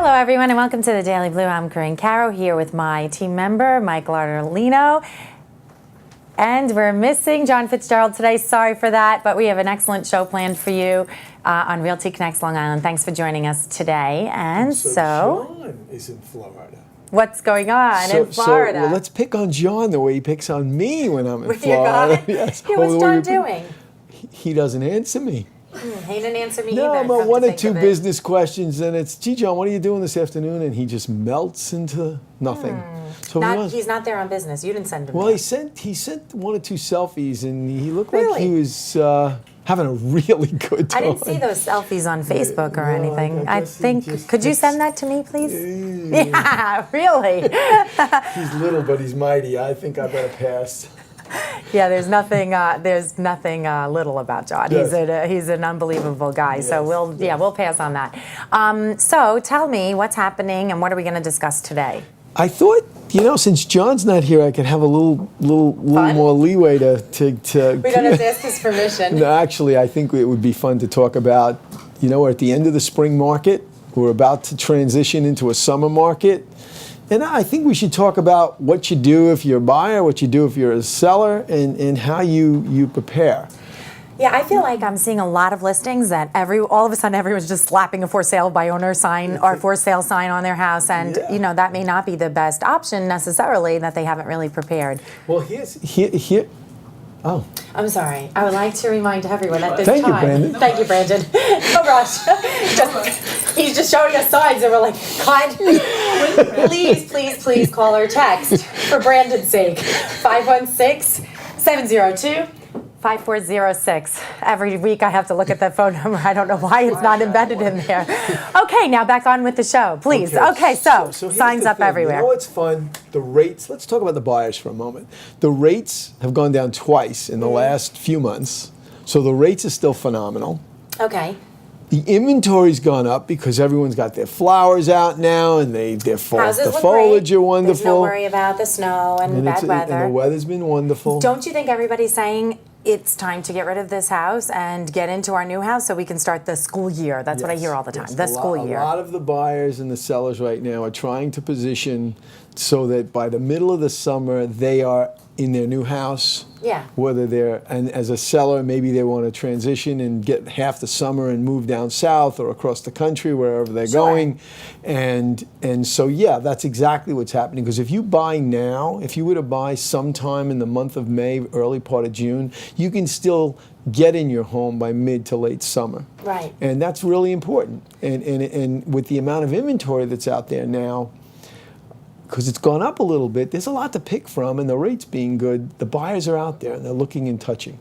Hello, everyone, and welcome to the Daily Blue. I'm Karin Caro here with my team member, Mike Larderlino. And we're missing John Fitzgerald today. Sorry for that, but we have an excellent show planned for you on Realty Connects Long Island. Thanks for joining us today. And so John is in Florida. What's going on in Florida? Well, let's pick on John the way he picks on me when I'm in Florida. Yes. What's John doing? He doesn't answer me. He didn't answer me No, either. but one or two business questions, and it's, gee, John, what are you doing this afternoon? And he just melts into nothing. So He's not there on business. You didn't send him. Well, there. he sent one or two selfies, and he looked like he was having a really good time. I didn't see those selfies on Facebook or anything. I I think, could you send that to me, please? Yeah, really. He's little, but he's mighty. I think I better pass. Yeah, there's nothing little about John. Yes. He's an unbelievable guy. Yes. So we'll pass on that. So tell me what's happening and what are we going to discuss today? I thought, since John's not here, I could have a little more leeway to. We don't have to ask his permission. No, actually, I think it would be fun to talk about. We're at the end of the spring market. We're about to transition into a summer market. And I think we should talk about what you do if you're a buyer, what you do if you're a seller, and how you prepare. Yeah, I feel like I'm seeing a lot of listings that all of a sudden everyone's just slapping a for sale by owner sign or for sale sign on their house, and that may not be the best option necessarily, that they haven't really prepared. Well, here. Oh. I'm sorry. I would like to remind everyone at this time. Thank you, Brandon. No rush. He's just showing us signs, and we're like, God, please call or text for Brandon's sake. 516-702-5406. Every week I have to look at that phone number. I don't know why it's not embedded in there. Okay, now back on with the show, please. Okay, so signs up everywhere. You know what's fun? The rates. Let's talk about the buyers for a moment. The rates have gone down twice in the last few months, so the rates are still phenomenal. Okay. The inventory's gone up because everyone's got their flowers out now, and the foliage are wonderful. There's no worry about the snow and bad weather. And the weather's been wonderful. Don't you think everybody's saying it's time to get rid of this house and get into our new house so we can start the school year? That's what I hear all the time, the school year. A lot of the buyers and the sellers right now are trying to position so that by the middle of the summer, they are in their new house. Yeah. And as a seller, maybe they want to transition and get half the summer and move down south or across the country, wherever they're going. And so, that's exactly what's happening. Because if you buy now, if you were to buy sometime in the month of May, early part of June, you can still get in your home by mid to late summer. Right. And that's really important. And with the amount of inventory that's out there now, because it's gone up a little bit, there's a lot to pick from, and the rates being good, the buyers are out there and they're looking and touching.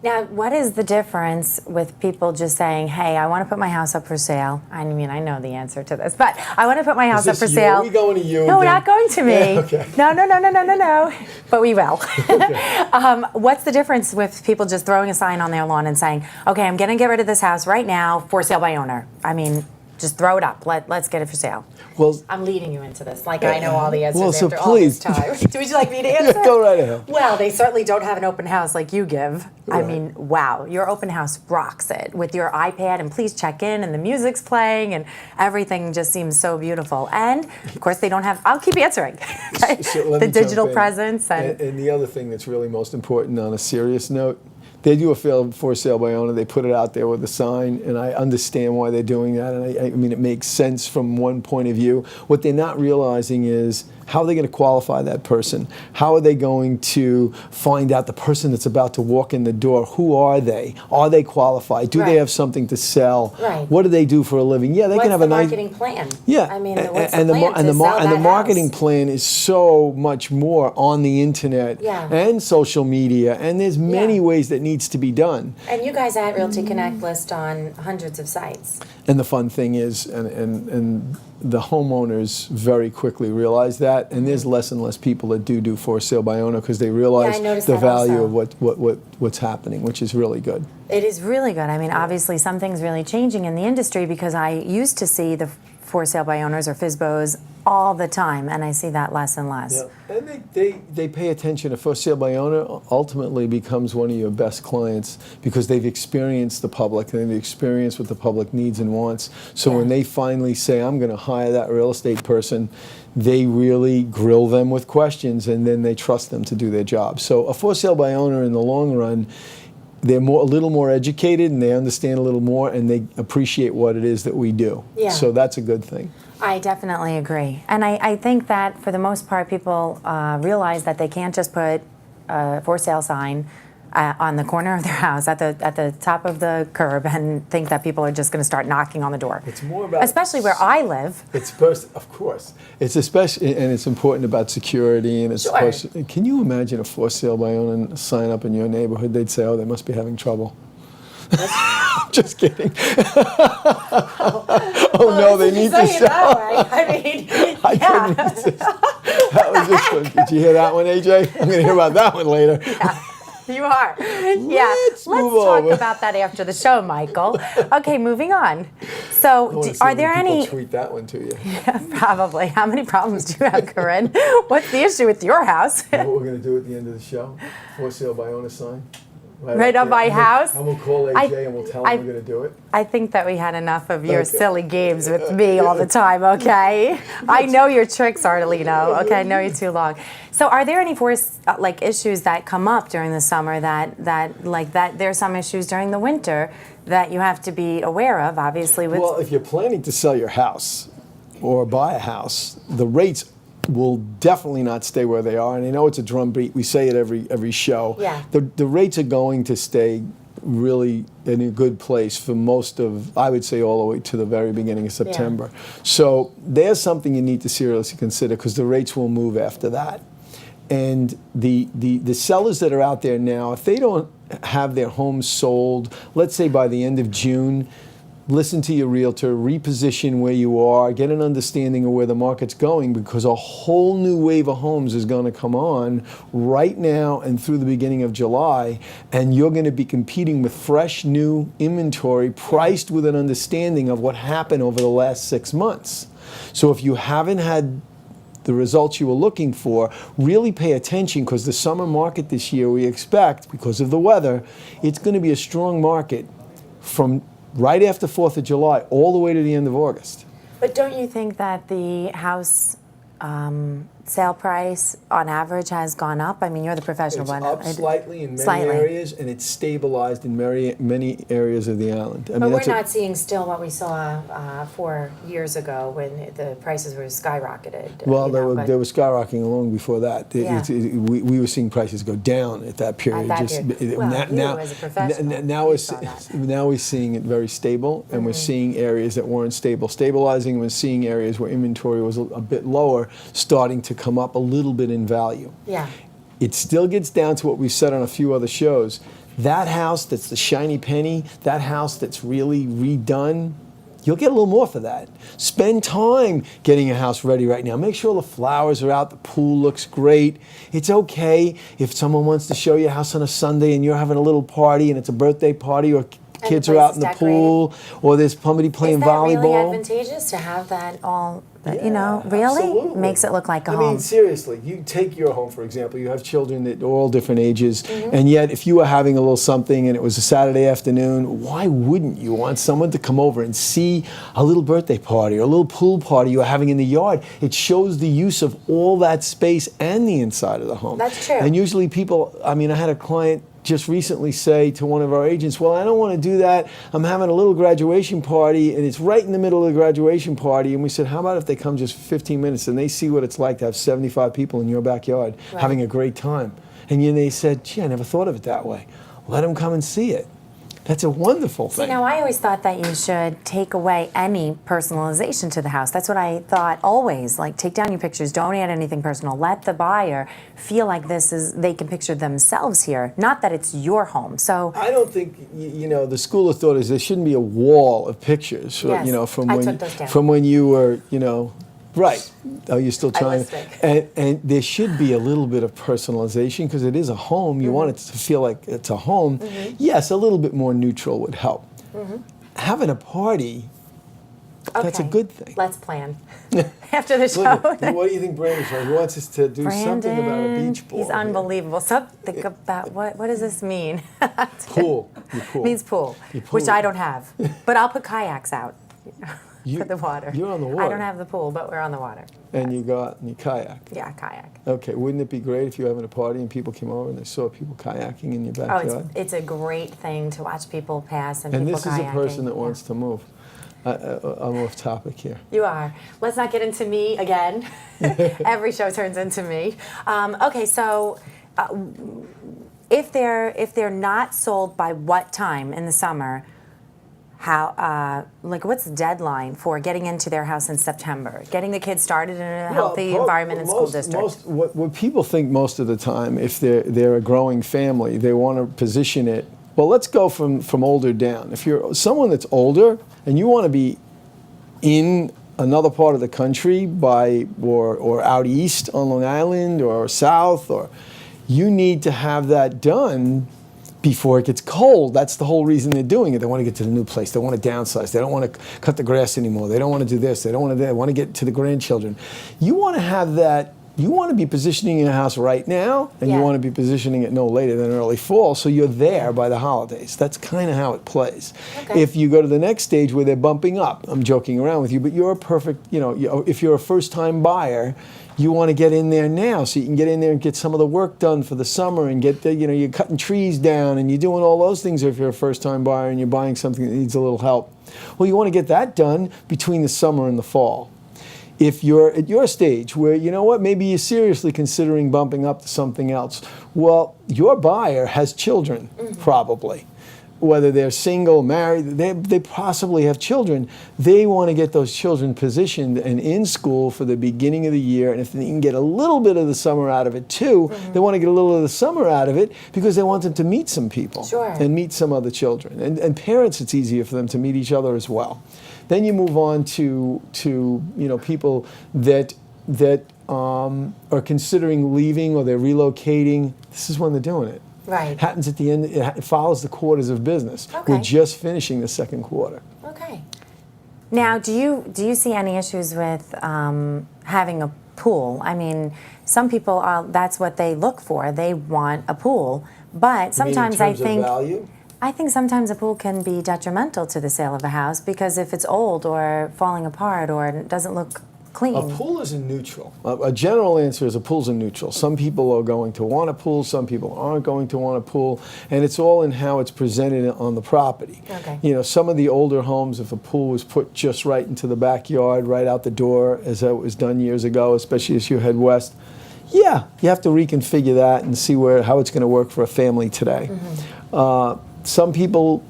Now, what is the difference with people just saying, hey, I want to put my house up for sale? I mean, I know the answer to this, but I want to put my house up for sale. Are we going to you? No, we're not going to me. Okay. No. But we will. Okay. What's the difference with people just throwing a sign on their lawn and saying, okay, I'm going to get rid of this house right now, for sale by owner? I mean, just throw it up. Let's get it for sale. Well, I'm leading you into this. Like I know all the answers after all this time. Would you like me to answer? Go right ahead. Well, they certainly don't have an open house like you give. Right. I mean, wow, your open house rocks it with your iPad, and please check in, and the music's playing, and everything just seems so beautiful. And of course, they don't have. I'll keep answering. Okay? So the digital presence and the other thing that's really most important on a serious note. They do a for sale by owner. They put it out there with a sign, and I understand why they're doing that. And I mean, it makes sense from one point of view. What they're not realizing is how are they going to qualify that person? How are they going to find out the person that's about to walk in the door? Who are they? Are they qualified? Do they have something to sell? Right. What do they do for a living? Yeah, they can have a nice marketing plan. Yeah, I mean, what's the plan and to sell the that marketing house? plan is so much more on the internet and social media, and there's many ways that needs to be done. And you guys at Realty Connect list on hundreds of sites. And the fun thing is, and the homeowners very quickly realize that, and there's less and less people that do for sale by owner because they realize the value of what's happening, which is really good. It is really good. I mean, obviously something's really changing in the industry because I used to see the for sale by owners or FSBOs all the time, and I see that less and less. Yeah, and they pay attention. A for sale by owner ultimately becomes one of your best clients because they've experienced the public and they've experienced what the public needs and wants. So when they finally say, I'm going to hire that real estate person, they really grill them with questions and then they trust them to do their job. So a for sale by owner in the long run, they're a little more educated and they understand a little more and they appreciate what it is that we do. Yeah. So that's a good thing. I definitely agree. And I think that for the most part, people realize that they can't just put a for sale sign on the corner of their house at the top of the curb and think that people are just going to start knocking on the door. It's more about, especially where I live. It's first, of course. It's especially, and it's important about security. And it's Sure. Can you imagine a for sale by owner sign up in your neighborhood? They'd say, oh, they must be having trouble. Just kidding. Oh no, they need to sell. That way. I mean, yeah. That was this one. Did you hear that one, AJ? I'm going to hear about that one later. Yeah. You are. Yeah. Let's talk over. about that after the show, Michael. Okay, moving on. So, are there any... tweet that one to you. Yeah, probably. How many problems do you have, Karin? What's the issue with your house? You know what we're going to do at the end of the show? For sale by owner sign. Right on my house? And we'll call AJ and we'll tell him we're going to do it. I think that we had enough of your silly games with me all the time, okay? I know your tricks, Artelino. Okay, I know you too long. So are there any issues that come up during the summer that there's some issues during the winter that you have to be aware of, obviously? Well, if you're planning to sell your house or buy a house, the rates will definitely not stay where they are. And I know it's a drumbeat. We say it every show. Yeah. The rates are going to stay really in a good place for most of, I would say, all the way to the very beginning of September. Yeah. So there's something you need to seriously consider because the rates will move after that. And the sellers that are out there now, if they don't have their homes sold, let's say by the end of June, listen to your realtor, reposition where you are, get an understanding of where the market's going because a whole new wave of homes is going to come on right now and through the beginning of July, and you're going to be competing with fresh new inventory priced with an understanding of what happened over the last 6 months. So if you haven't had the results you were looking for, really pay attention because the summer market this year we expect, because of the weather, it's going to be a strong market from right after 4th of July, all the way to the end of August. But don't you think that the house sale price on average has gone up? I mean, you're the professional one. It's up slightly in many areas, and it's stabilized in many areas of the island. I mean, we're not seeing still what we saw 4 years ago when the prices were skyrocketed. Well, they were skyrocketing long before that. We were seeing prices go down at that period. As a professional, now we're seeing it very stable, and we're seeing areas that weren't stabilizing. We're seeing areas where inventory was a bit lower, starting to come up a little bit in value. Yeah. It still gets down to what we've said on a few other shows. That house that's the shiny penny, that house that's really redone, you'll get a little more for that. Spend time getting a house ready right now. Make sure the flowers are out, the pool looks great. It's okay if someone wants to show you a house on a Sunday and you're having a a and it's a birthday party or kids are out in the pool or there's somebody playing volleyball. Is that really advantageous to have that all, really? Absolutely. Makes it look like a home. I mean, seriously, you take your home, for example. You have children that are all different ages, and yet if you were having a little something and it was a Saturday afternoon, why wouldn't you want someone to come over and see a little birthday party or a little pool party you're having in the yard? It shows the use of all that space and the inside of the home. That's true. And usually people, I mean, I had a client just recently say to one of our agents, well, I don't want to do that. I'm having a little graduation party, and it's right in the middle of the graduation party. And we said, how about if they come just 15 minutes and they see what it's like to have 75 people in your backyard having a great time? And they said, gee, I never thought of it that way. Let them come and see it. That's a wonderful thing. See, now I always thought that you should take away any personalization to the house. That's what I thought always. Like, take down your pictures. Don't add anything personal. Let the buyer feel like they can picture themselves here. Not that it's your home. So I don't think, the school of thought is there shouldn't be a wall of pictures. Yes, from when you were, right. Oh, you're still trying. And there should be a little bit of personalization because it is a home. You want it to feel like it's a home. Yes, a little bit more neutral would help. Having a party, That's a Okay. good thing. Let's plan after the show. Look, what do you think Brandon's trying? He wants us to do something about a beach ball. He's here. unbelievable. Something about what does this mean? Pool. Your pool. Means pool, Your pool. which I don't have. But I'll put kayaks out for the water. You're on the water. I don't have the pool, but we're on the water. And you go out and you kayak. Yeah, kayak. Okay, wouldn't it be great if you were having a party and people came over and they saw people kayaking in your Oh, backyard? it's a great thing to watch people pass and And people this is kayaking. a person that Yeah. wants to move. I'm off topic here. You are. Let's not get into me again. Every show turns into me. Okay, so if they're not sold by what time in the summer? How what's the deadline for getting into their house in September? Getting the kids started in a healthy environment and school district. What people think most of the time, if they're a growing family, they want to position it. Well, let's go from older down. If you're someone that's older and you want to be in another part of the country or out east on Long Island or south, or you need to have that done before it gets cold. That's the whole reason they're doing it. They want to get to the new place. They want to downsize. They don't want to cut the grass anymore. They don't want to do this. They don't want to do that. They want to get to the grandchildren. You want to have that. You want to be positioning your house right now, and you Yeah. want to be positioning it no later than early fall, so you're there by the holidays. That's kind of how it plays. Okay. If you go to the next stage where they're bumping up, I'm joking around with you, but you're a perfect, if you're a first-time buyer, you want to get in there now so you can get in there and get some of the work done for the summer and get you're cutting trees down and you're doing all those things if you're a first-time buyer and you're buying something that needs a little help. Well, you want to get that done between the summer and the fall. If you're at your stage where, maybe you're seriously considering bumping up to something else, well, your buyer has children, probably. Whether they're single, married, they possibly have children. They want to get those children positioned and in school for the beginning of the year. And if they can get a little bit of the summer out of it too, they want to get a little of the summer out of it because they want them to meet some people and meet some other children. And parents, it's easier for them to meet each other as well. Then you move on to people that are considering leaving or they're relocating. This is when they're doing it. Right. Happens at the end. It follows the quarters of business. Okay. We're just finishing the second quarter. Okay. Now, do you see any issues with having a pool? I mean, some people that's what they look for. They want a pool, but sometimes I think sometimes a pool can be detrimental to the sale of a house because if it's old or falling apart or it doesn't look clean. A pool is a neutral. A general answer is a pool's a neutral. Some people are going to want a pool, some people aren't going to want a pool, and it's all in how it's presented on the property. Okay. Some of the older homes, if a pool was put just right into the backyard, right out the door, as it was done years ago, especially as you head west, yeah, you have to reconfigure that and see how it's going to work for a family today. Some people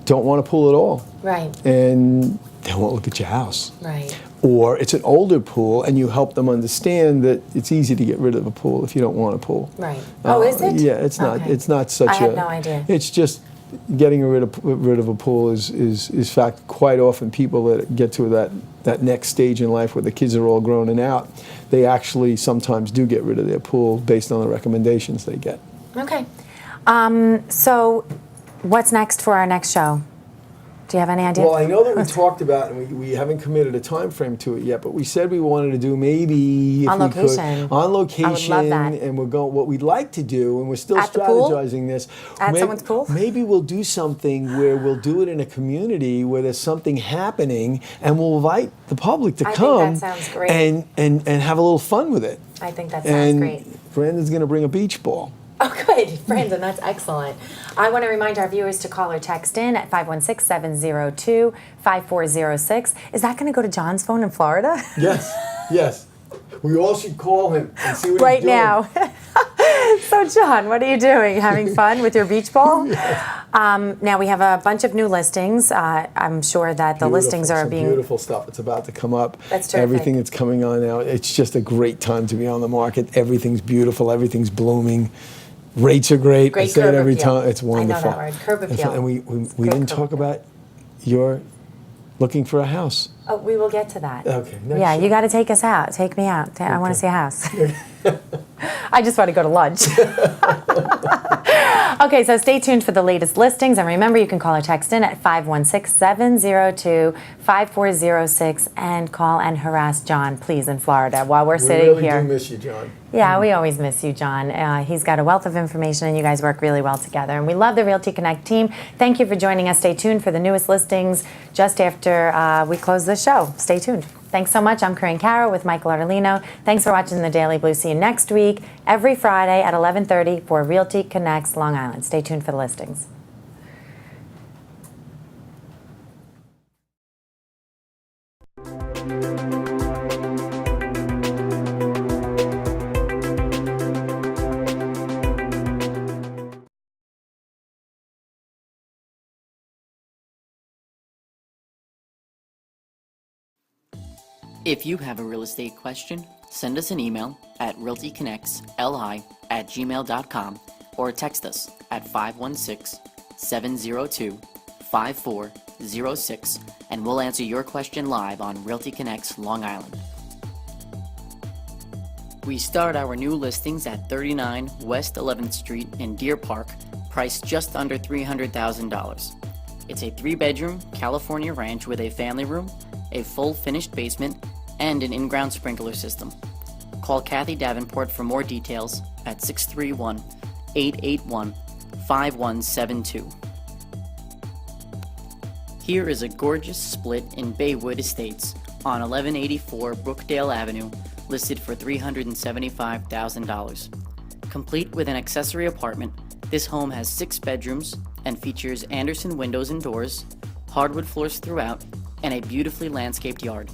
don't want a pool at all. Right. And they won't look at your house. Right. Or it's an older pool, and you help them understand that it's easy to get rid of a pool if you don't want a pool. Right. Is it? Yeah, it's not. Okay. It's not such I had no idea. It's just getting rid of a pool is fact. Quite often, people that get to that next stage in life where the kids are all grown and out, they actually sometimes do get rid of their pool based on the recommendations they get. Okay. So, what's next for our next show? Do you have any idea? Well, I know that we talked about, and we haven't committed a time frame to it yet, but we said we wanted to do maybe if On we location. could on location. I would love that. And we're going. What we'd like to do, and we're still At the pool? strategizing this. At someone's pool? Maybe we'll do something where we'll do it in a community where there's something happening, and we'll invite the public to I come think that sounds great. and have a little fun with it. I think that sounds And great. Brandon's going to bring a beach ball. Oh, good. Brandon, that's excellent. I want to remind our viewers to call or text in at 516-702-5406. Is that going to go to John's phone in Florida? Yes, yes. We all should call him and see what Right he's doing. now. So, John, what are you doing? Having fun with your beach ball? Now, we have a bunch of new listings. I'm sure that the listings are Some being... beautiful stuff. It's about to come up. That's terrific. Everything that's coming on now. It's just a great time to be on the market. Everything's beautiful. Everything's blooming. Rates are great. Great I say it curb every appeal. time. It's wonderful. I know that word, curb appeal. And we Great didn't curb talk appeal. about your looking for a house. Oh, we will get to that. Okay. Next Yeah, show. you got to take us out. Take me out. I want to see a house. I just want to go to lunch. Okay, so stay tuned for the latest listings. And remember, you can call or text in at 516-702-5406 and call and harass John, please, in Florida while we're sitting really here. do miss you, John. Yeah, we always miss you, John. He's got a wealth of information, and you guys work really well together. And we love the Realty Connect team. Thank you for joining us. Stay tuned for the newest listings just after we close the show. Stay tuned. Thanks so much. I'm Karin Caro with Michael Artelino. Thanks for watching the Daily Blue. See you next week, every Friday at 11:30 for Realty Connects Long Island. Stay tuned for the listings. If you have a real estate question, send us an email at realtykconnectsli@gmail.com or text us at 516-702-5406 and we'll answer your question live on Realty Connects Long Island. We start our new listings at 39 West 11th Street in Deer Park, priced just under $300,000. It's a 3-bedroom California ranch with a family room, a full finished basement, and an in-ground sprinkler system. Call Kathy Davenport for more details at 631-881-5172. Here is a gorgeous split in Baywood Estates on 1184 Brookdale Avenue, listed for $375,000. Complete with an accessory apartment, this home has 6 bedrooms and features Andersen windows and doors, hardwood floors throughout, and a beautifully landscaped yard.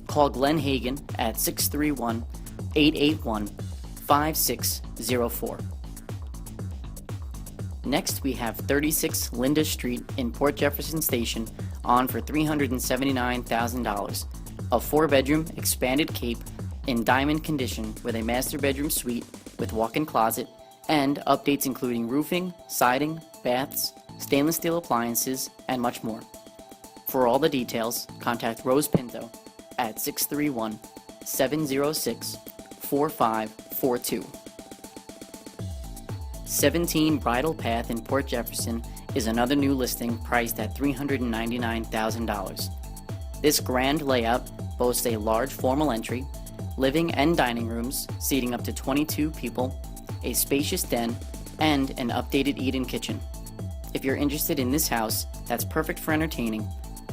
Call Glenn Hagan at 631-881-5604. Next, we have 36 Linda Street in Port Jefferson Station on for $379,000. A 4-bedroom expanded cape in diamond condition with a master bedroom suite with walk-in closet and updates including roofing, siding, baths, stainless steel appliances, and much more. For all the details, contact Rose Pinto at 631-706-4542. 17 Bridle Path in Port Jefferson is another new listing priced at $399,000. This grand layout boasts a large formal entry, living and dining rooms seating up to 22 people, a spacious den, and an updated eat-in kitchen. If you're interested in this house that's perfect for entertaining,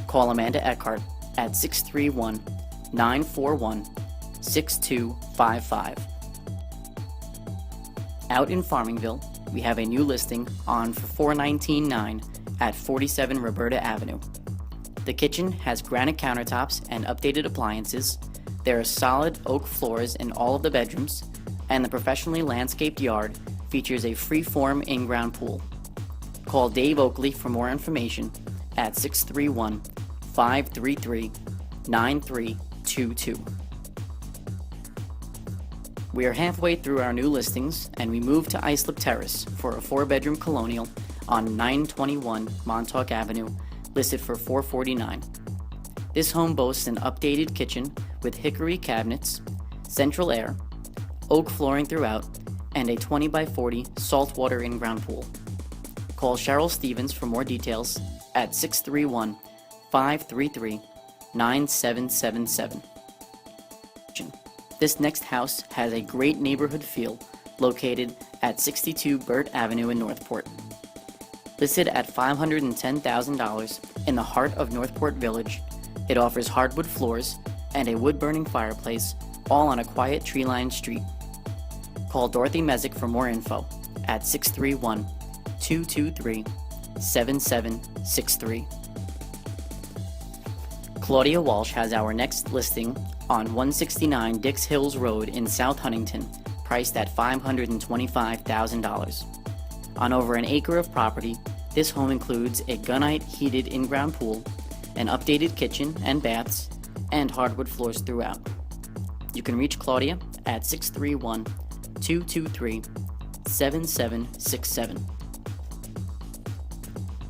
call Amanda Eckhart at 631-941-6255. Out in Farmingville, we have a new listing on for $419,900 at 47 Roberta Avenue. The kitchen has granite countertops and updated appliances. There are solid oak floors in all of the bedrooms, and the professionally landscaped yard features a free-form in-ground pool. Call Dave Oakley for more information at 631-533-9322. We are halfway through our new listings, and we move to Islip Terrace for a 4-bedroom colonial on 921 Montauk Avenue, listed for $449,000. This home boasts an updated kitchen with hickory cabinets, central air, oak flooring throughout, and a 20 by 40 saltwater in-ground pool. Call Cheryl Stevens for more details at 631-533-9777. This next house has a great neighborhood feel, located at 62 Burt Avenue in Northport. Listed at $510,000 in the heart of Northport Village, it offers hardwood floors and a wood-burning fireplace, all on a quiet tree-lined street. Call Dorothy Mezek for more info at 631-223-7763. Claudia Walsh has our next listing on 169 Dix Hills Road in South Huntington, priced at $525,000. On over an acre of property, this home includes a gunite heated in-ground pool, an updated kitchen and baths, and hardwood floors throughout. You can reach Claudia at 631-223-7767.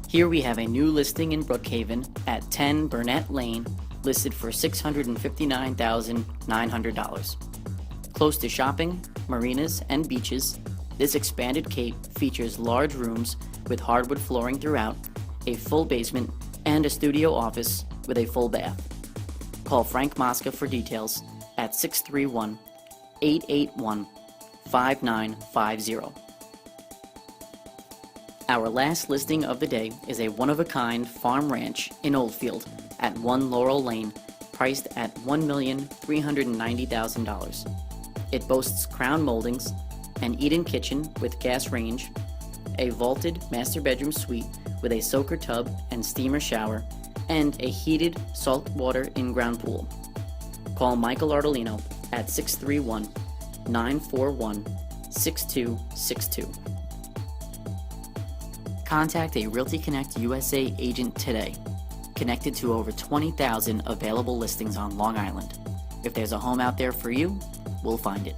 Here we have a new listing in Brookhaven at 10 Burnett Lane, listed for $659,900. Close to shopping, marinas, and beaches, This expanded cape features large rooms with hardwood flooring throughout, a full basement, and a studio office with a full bath. Call Frank Mosca for details at 631-881-5950. Our last listing of the day is a one-of-a-kind farm ranch in Oldfield at 1 Laurel Lane, priced at $1,390,000. It boasts crown moldings, an eat-in kitchen with gas range, a vaulted master bedroom suite with a soaker tub and steamer shower, and a heated saltwater in-ground pool. Call Michael Ardolino at 631-941-6262. Contact a Realty Connect USA agent today. Connected to over 20,000 available listings on Long Island. If there's a home out there for you, we'll find it.